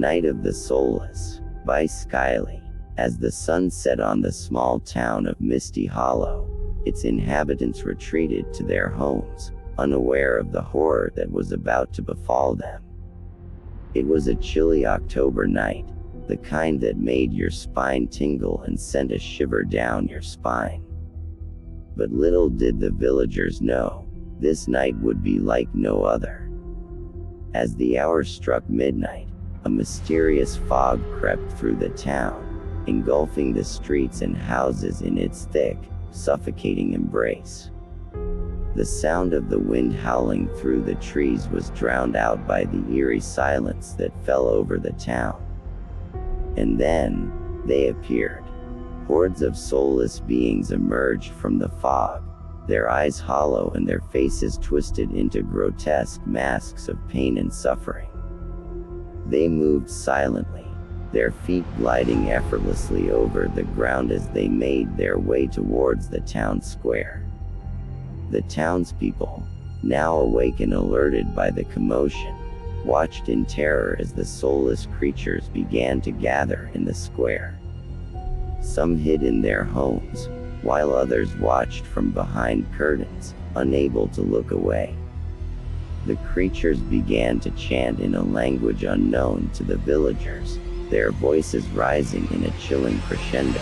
Night of the Soulless, by Skylee. As the sun set on the small town of Misty Hollow, its inhabitants retreated to their homes, unaware of the horror that was about to befall them. It was a chilly October night, the kind that made your spine tingle and sent a shiver down your spine. But little did the villagers know, this night would be like no other. As the hour struck midnight, a mysterious fog crept through the town, engulfing the streets and houses in its thick, suffocating embrace. The sound of the wind howling through the trees was drowned out by the eerie silence that fell over the town. And then, they appeared. Hordes of soulless beings emerged from the fog, their eyes hollow and their faces twisted into grotesque masks of pain and suffering. They moved silently, their feet gliding effortlessly over the ground as they made their way towards the town square. The townspeople, now awake and alerted by the commotion, watched in terror as the soulless creatures began to gather in the square. Some hid in their homes, while others watched from behind curtains, unable to look away. The creatures began to chant in a language unknown to the villagers, their voices rising in a chilling crescendo.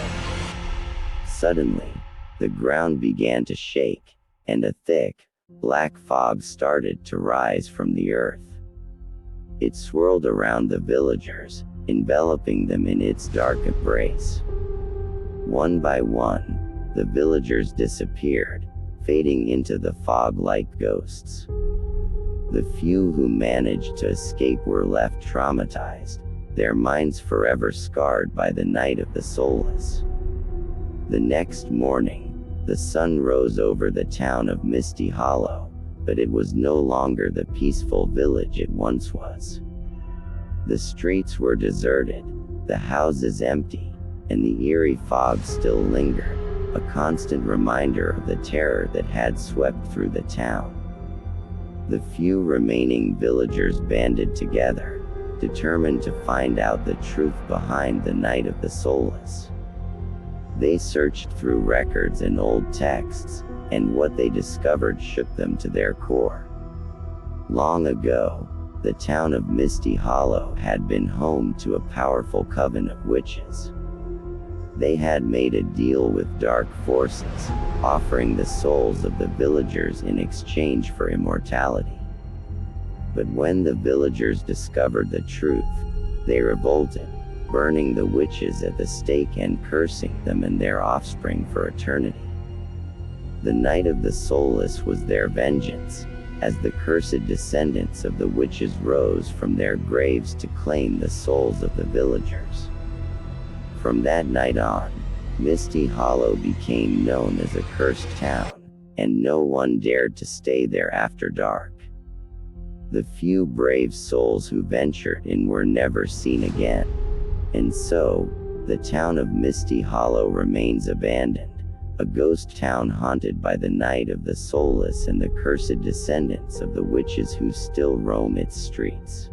Suddenly, the ground began to shake, and a thick, black fog started to rise from the earth. It swirled around the villagers, enveloping them in its dark embrace. One by one, the villagers disappeared, fading into the fog like ghosts. The few who managed to escape were left traumatized, their minds forever scarred by the Night of the Soulless. The next morning, the sun rose over the town of Misty Hollow, but it was no longer the peaceful village it once was. The streets were deserted, the houses empty, and the eerie fog still lingered, a constant reminder of the terror that had swept through the town. The few remaining villagers banded together, determined to find out the truth behind the Night of the Soulless. They searched through records and old texts, and what they discovered shook them to their core. Long ago, the town of Misty Hollow had been home to a powerful coven of witches. They had made a deal with dark forces, offering the souls of the villagers in exchange for immortality. But when the villagers discovered the truth, they revolted, burning the witches at the stake and cursing them and their offspring for eternity. The Night of the Soulless was their vengeance, as the cursed descendants of the witches rose from their graves to claim the souls of the villagers. From that night on, Misty Hollow became known as a cursed town, and no one dared to stay there after dark. The few brave souls who ventured in were never seen again. And so, the town of Misty Hollow remains abandoned, a ghost town haunted by the Night of the Soulless and the cursed descendants of the witches who still roam its streets.